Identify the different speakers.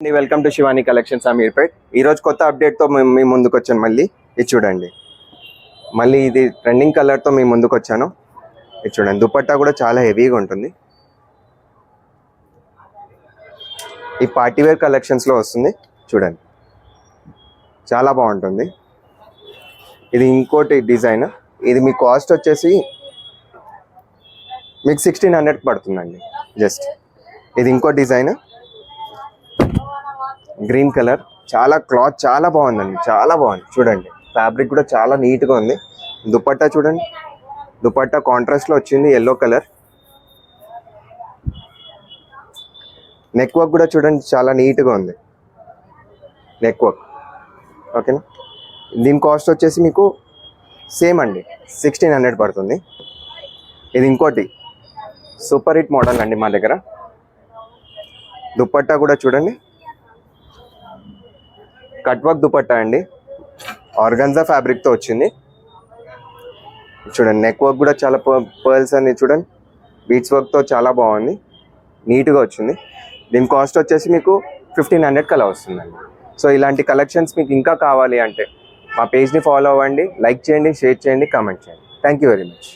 Speaker 1: Welcome to Shivani collections Ameerpet. ఈరోజు కొత్త అప్డేట్తో మీ ముందుకు వచ్చాను. మళ్ళీ ఇది చూడండి, మళ్ళీ ఇది ట్రెండింగ్ కలర్తో మీ ముందుకు వచ్చాను. ఇది చూడండి, దుపట్టా కూడా చాలా హెవీగా ఉంటుంది. ఈ పార్టీవేర్ కలెక్షన్స్లో వస్తుంది. చూడండి, చాలా బాగుంటుంది. ఇది ఇంకోటి డిజైన్. ఇది మీ కాస్ట్ వచ్చేసి మీకు 1600 పడుతుందండి జస్ట్. ఇది ఇంకో డిజైన్, గ్రీన్ కలర్. చాలా క్లాత్ చాలా బాగుందండి, చాలా బాగుంది. చూడండి, ఫ్యాబ్రిక్ కూడా చాలా నీట్గా ఉంది. దుపట్టా చూడండి, దుపట్టా కాంట్రాస్ట్లో వచ్చింది, ఎల్లో కలర్. నెక్ వర్క్ కూడా చూడండి, చాలా నీట్గా ఉంది నెక్ వర్క్. ఓకేనా, దీని కాస్ట్ వచ్చేసి మీకు సేమ్ అండి, 1600 పడుతుంది. ఇది ఇంకోటి సూపర్ హిట్ మోడల్ అండి మా దగ్గర. దుపట్టా కూడా చూడండి, కట్ వర్క్ దుపట్టా అండి, ఆర్గన్జా ఫ్యాబ్రిక్తో వచ్చింది. చూడండి, నెక్ వర్క్ కూడా చాలా పర్ల్స్ అని చూడండి, బీట్స్ వర్క్తో చాలా బాగుంది, నీట్గా వచ్చింది. దీని కాస్ట్ వచ్చేసి మీకు 1500 కలా వస్తుందండి. సో ఇలాంటి కలెక్షన్స్ మీకు ఇంకా కావాలి అంటే మా పేజ్ని ఫాలో అవ్వండి, లైక్ చేయండి, షేర్ చేయండి, కామెంట్ చేయండి. Thank you very much.